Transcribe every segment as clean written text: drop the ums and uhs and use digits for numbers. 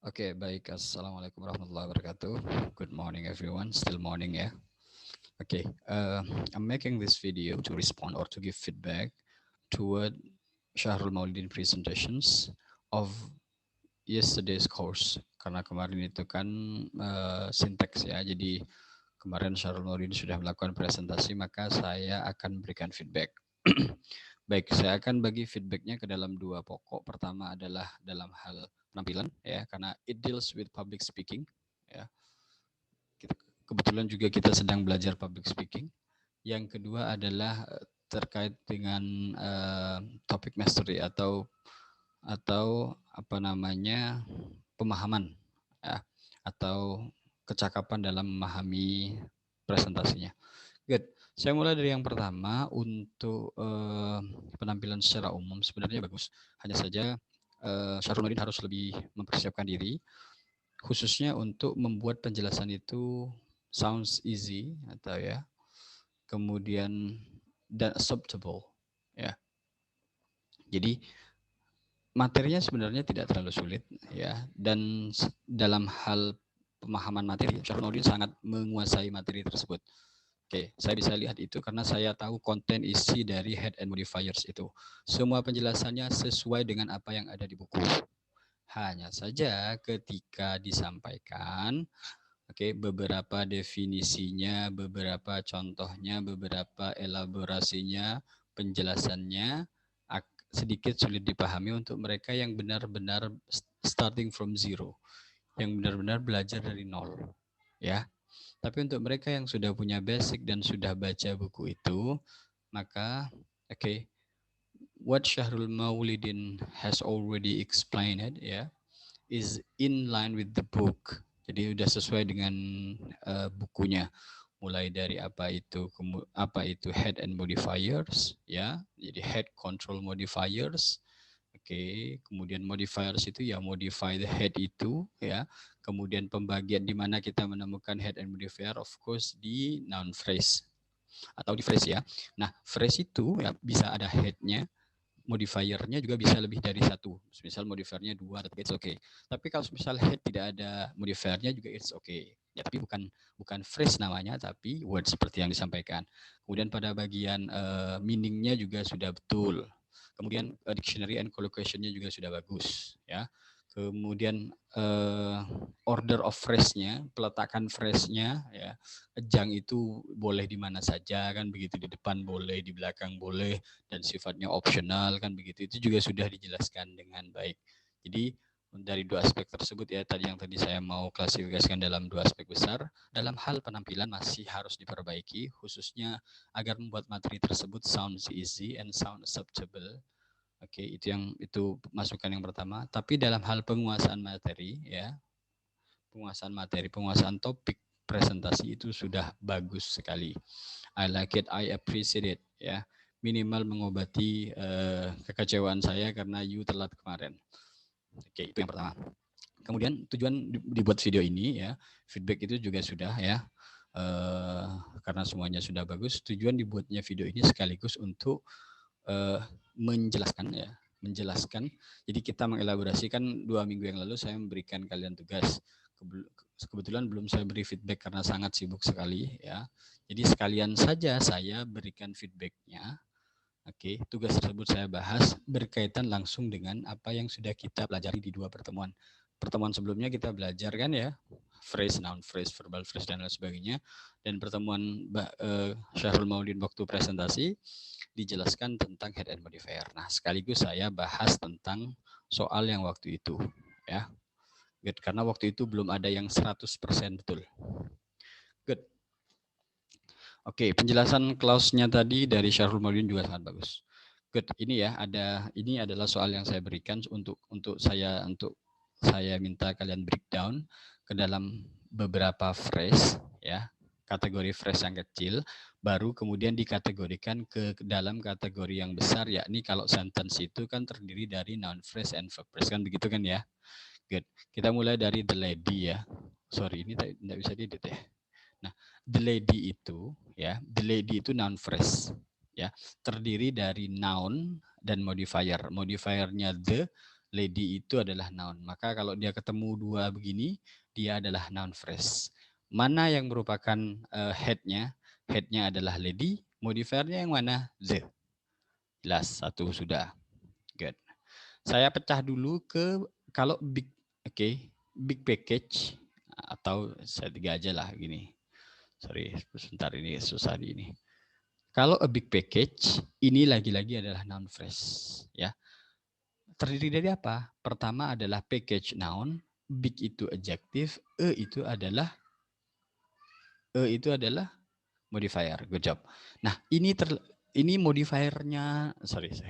Oke, baik. Assalamualaikum warahmatullahi wabarakatuh. Good morning, everyone. Still morning, ya. Okay, I'm making this video to respond or to give feedback toward Syahrul Maulidin presentations of yesterday's course. Karena kemarin itu kan syntax ya, jadi kemarin Syahrul Maulidin sudah melakukan presentasi, maka saya akan berikan feedback. Baik, saya akan bagi feedbacknya ke dalam dua pokok. Pertama adalah dalam hal penampilan, ya, karena it deals with public speaking, ya. Kebetulan juga kita sedang belajar public speaking. Yang kedua adalah terkait dengan topik mastery atau apa namanya pemahaman, ya, atau kecakapan dalam memahami presentasinya. Good. Saya mulai dari yang pertama untuk penampilan secara umum sebenarnya bagus. Hanya saja Syahrul Nurdin harus lebih mempersiapkan diri, khususnya untuk membuat penjelasan itu sounds easy atau ya, kemudian dan acceptable, ya. Jadi materinya sebenarnya tidak terlalu sulit, ya, dan dalam hal pemahaman materi Syahrul Nurdin sangat menguasai materi tersebut. Oke, saya bisa lihat itu karena saya tahu konten isi dari head and modifiers itu. Semua penjelasannya sesuai dengan apa yang ada di buku. Hanya saja ketika disampaikan, oke, beberapa definisinya, beberapa contohnya, beberapa elaborasinya, penjelasannya sedikit sulit dipahami untuk mereka yang benar-benar starting from zero, yang benar-benar belajar dari nol, ya. Tapi untuk mereka yang sudah punya basic dan sudah baca buku itu, maka okay, what Syahrul Maulidin has already explained, ya, is in line with the book. Jadi sudah sesuai dengan bukunya. Mulai dari apa itu head and modifiers, ya. Jadi head control modifiers. Oke, kemudian modifiers itu ya modify the head itu, ya. Kemudian pembagian di mana kita menemukan head and modifier, of course di noun phrase atau di phrase, ya. Nah, phrase itu ya bisa ada headnya, modifiernya juga bisa lebih dari satu. Misal modifiernya 2 atau 3, it's okay. Tapi kalau misal head tidak ada modifiernya juga it's okay. Ya, tapi bukan phrase namanya, tapi word seperti yang disampaikan. Kemudian pada bagian meaningnya juga sudah betul. Kemudian dictionary and collocation-nya juga sudah bagus, ya. Kemudian order of phrase-nya, peletakan phrase-nya, ya. Ejang itu boleh di mana saja kan begitu, di depan boleh, di belakang boleh, dan sifatnya opsional kan begitu. Itu juga sudah dijelaskan dengan baik. Jadi dari dua aspek tersebut, ya, yang tadi saya mau klasifikasikan dalam dua aspek besar. Dalam hal penampilan masih harus diperbaiki, khususnya agar membuat materi tersebut sounds easy and sound acceptable. Oke, itu masukan yang pertama. Tapi dalam hal penguasaan materi, ya, penguasaan topik presentasi itu sudah bagus sekali. I like it, I appreciate it, ya. Minimal mengobati kekecewaan saya karena you telat kemarin. Oke, itu yang pertama. Kemudian tujuan dibuat video ini, ya, feedback itu juga sudah, ya. Karena semuanya sudah bagus, tujuan dibuatnya video ini sekaligus untuk menjelaskan, ya, menjelaskan. Jadi kita mengelaborasikan 2 minggu yang lalu saya memberikan kalian tugas. Kebetulan belum saya beri feedback karena sangat sibuk sekali, ya. Jadi sekalian saja saya berikan feedbacknya. Oke, tugas tersebut saya bahas berkaitan langsung dengan apa yang sudah kita pelajari di 2 pertemuan. Pertemuan sebelumnya kita belajar kan, ya, phrase, noun phrase, verbal phrase, dan lain sebagainya. Dan pertemuan Syahrul Maulidin waktu presentasi dijelaskan tentang head and modifier. Nah, sekaligus saya bahas tentang soal yang waktu itu, ya. Good, karena waktu itu belum ada yang 100% betul. Good. Oke, penjelasan clause-nya tadi dari Syahrul Maulidin juga sangat bagus. Good. Ini ya, ini adalah soal yang saya berikan untuk saya minta kalian breakdown ke dalam beberapa phrase, ya. Kategori phrase yang kecil, baru kemudian dikategorikan ke dalam kategori yang besar, yakni kalau sentence itu kan terdiri dari noun phrase and verb phrase, kan begitu kan, ya. Good. Kita mulai dari the lady, ya. Sorry, ini tidak bisa diedit, ya. Nah, the lady itu, ya, the lady itu noun phrase, ya, terdiri dari noun dan modifier. Modifiernya the, Lady itu adalah noun. Maka kalau dia ketemu dua begini, dia adalah noun phrase. Mana yang merupakan head-nya? Head-nya adalah lady, modifiernya yang mana? The. Jelas, satu sudah. Good. Saya pecah dulu ke kalau big, big package atau saya tiga aja lah gini. Sorry, sebentar ini susah di ini. Kalau a big package, ini lagi-lagi adalah noun phrase, ya. Terdiri dari apa? Pertama adalah package noun, big itu adjective, itu adalah modifier. Good job. Nah, ini modifiernya,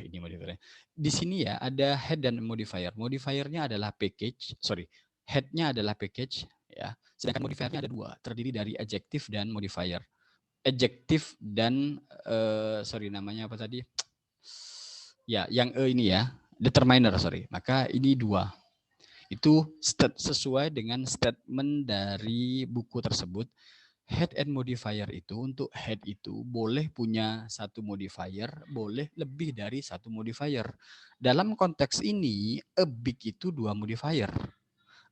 ini modifiernya. Di sini ya ada head dan modifier. Modifiernya adalah package, headnya adalah package, ya. Sedangkan modifiernya ada dua, terdiri dari adjective dan modifier. Adjective dan namanya apa tadi? Ya, yang ini ya, determiner, Maka ini dua. Itu sesuai dengan statement dari buku tersebut. Head and modifier itu, untuk head itu boleh punya satu modifier, boleh lebih dari satu modifier. Dalam konteks ini, a big itu dua modifier,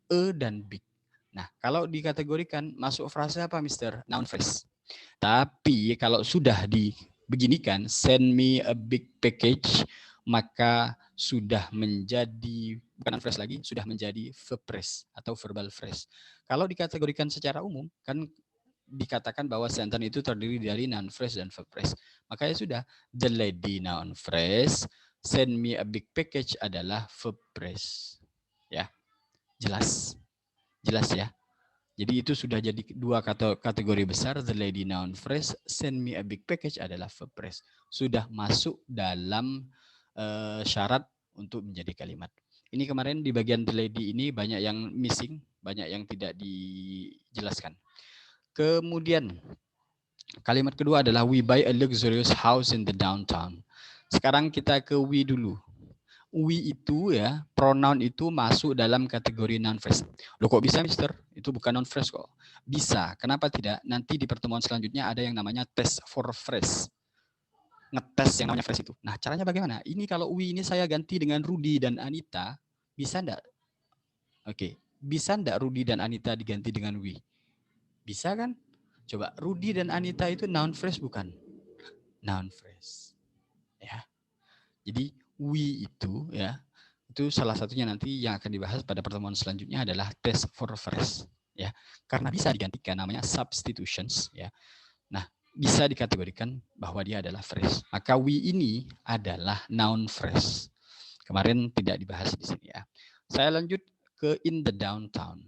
a dan big. Nah, kalau dikategorikan masuk frase apa, Mister? Noun phrase. Tapi kalau sudah dibeginikan, send me a big package, maka sudah menjadi, bukan noun phrase lagi, sudah menjadi verb phrase atau verbal phrase. Kalau dikategorikan secara umum, kan dikatakan bahwa sentence itu terdiri dari noun phrase dan verb phrase. Makanya sudah, the lady noun phrase, send me a big package adalah verb phrase. Ya, jelas ya. Jadi itu sudah jadi dua kategori besar. The lady noun phrase, send me a big package adalah verb phrase. Sudah masuk dalam syarat untuk menjadi kalimat. Ini kemarin di bagian the lady ini banyak yang missing, banyak yang tidak dijelaskan. Kemudian kalimat kedua adalah we buy a luxurious house in the downtown. Sekarang kita ke we dulu. We itu ya, pronoun itu masuk dalam kategori noun phrase. Loh kok bisa, Mister? Itu bukan noun phrase kok. Bisa. Kenapa tidak? Nanti di pertemuan selanjutnya ada yang namanya test for phrase. Ngetes yang namanya phrase itu. Nah, caranya bagaimana? Ini kalau we ini saya ganti dengan Rudy dan Anita, bisa enggak? Oke. Bisa enggak Rudy dan Anita diganti dengan we? Bisa kan? Coba, Rudy dan Anita itu noun phrase bukan? Noun phrase. Ya. Jadi we itu ya, itu salah satunya nanti yang akan dibahas pada pertemuan selanjutnya adalah test for phrase, ya. Karena bisa digantikan, namanya substitutions, ya. Nah, bisa dikategorikan bahwa dia adalah phrase. Maka we ini adalah noun phrase. Kemarin tidak dibahas di sini, ya. Saya lanjut ke in the downtown.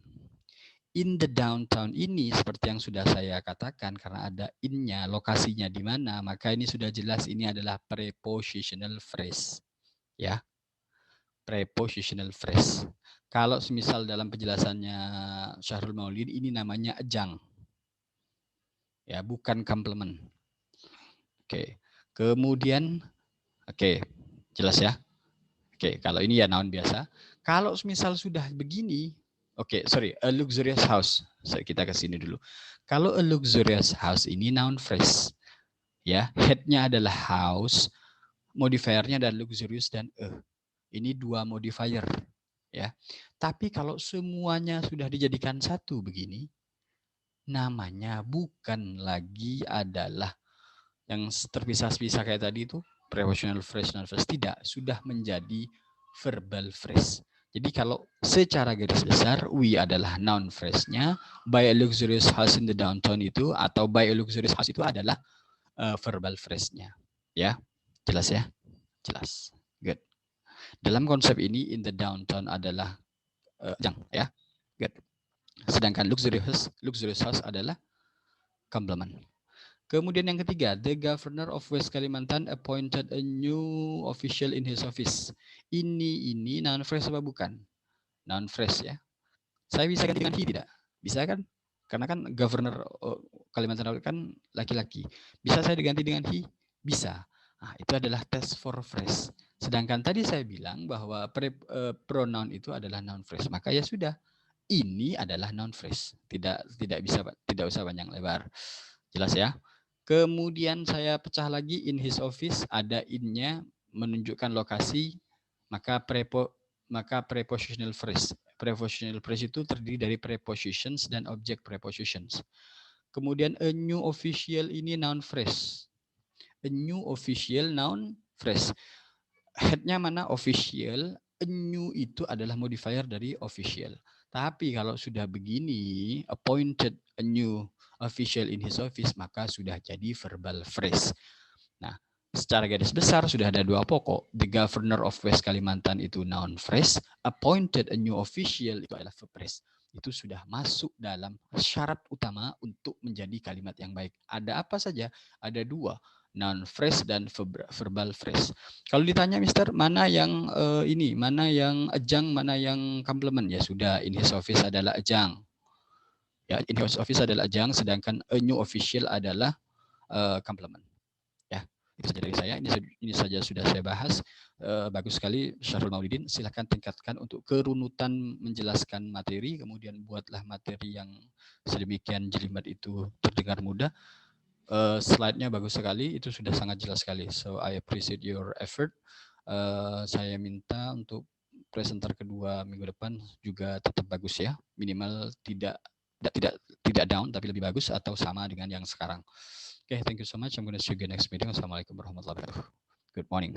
In the downtown ini seperti yang sudah saya katakan, karena ada in-nya, lokasinya di mana, maka ini sudah jelas ini adalah prepositional phrase, ya. Prepositional phrase. Kalau semisal dalam penjelasannya Syahrul Maulid, ini namanya ajang, ya, bukan complement. Oke. Kemudian, jelas ya. Oke, kalau ini ya noun biasa. Kalau semisal sudah begini, a luxurious house. Kita ke sini dulu. Kalau a luxurious house ini noun phrase, ya, head-nya adalah house, modifiernya adalah luxurious dan ini dua modifier, ya. Tapi kalau semuanya sudah dijadikan satu begini, namanya bukan lagi adalah yang terpisah-pisah kayak tadi itu prepositional phrase, noun phrase, tidak, sudah menjadi verbal phrase. Jadi kalau secara garis besar, we adalah noun phrase-nya, buy a luxurious house in the downtown itu, atau buy a luxurious house itu adalah verbal phrase-nya. Ya, jelas ya? Jelas. Good. Dalam konsep ini, in the downtown adalah ya. Good. Sedangkan luxurious house adalah complement. Kemudian yang ketiga, the governor of West Kalimantan appointed a new official in his office. Ini noun phrase apa bukan? Noun phrase, ya. Saya bisa ganti dengan he tidak? Bisa kan? Karena kan governor Kalimantan kan laki-laki. Bisa saya diganti dengan he? Bisa. Nah, itu adalah test for phrase. Sedangkan tadi saya bilang bahwa pronoun itu adalah noun phrase. Maka ya sudah, ini adalah noun phrase. Tidak usah panjang lebar. Jelas ya? Kemudian saya pecah lagi in his office, ada in-nya menunjukkan lokasi, maka maka prepositional phrase. Prepositional phrase itu terdiri dari prepositions dan object prepositions. Kemudian a new official ini noun phrase. A new official noun phrase. Headnya mana? Official. A new itu adalah modifier dari official. Tapi kalau sudah begini, appointed a new official in his office, maka sudah jadi verbal phrase. Nah, secara garis besar sudah ada dua pokok. The Governor of West Kalimantan itu noun phrase, appointed a new official itu adalah verb phrase. Itu sudah masuk dalam syarat utama untuk menjadi kalimat yang baik. Ada apa saja? Ada dua, noun phrase dan verbal phrase. Kalau ditanya Mister, mana yang ini, mana yang ajang, mana yang complement? Ya sudah, in his office adalah ajang. Ya, in his office adalah ajang, sedangkan a new official adalah complement. Ya, itu saja dari saya. Ini saja sudah saya bahas. Bagus sekali Syahrul Maulidin. Silakan tingkatkan untuk kerunutan menjelaskan materi. Kemudian buatlah materi yang sedemikian jelimet itu terdengar mudah. Slide-nya bagus sekali. Itu sudah sangat jelas sekali. So I appreciate your effort. Saya minta untuk presenter kedua minggu depan juga tetap bagus ya. Minimal tidak down tapi lebih bagus atau sama dengan yang sekarang. Okay, thank you so much. I'm going to see you again next meeting. Assalamualaikum warahmatullahi wabarakatuh. Good morning.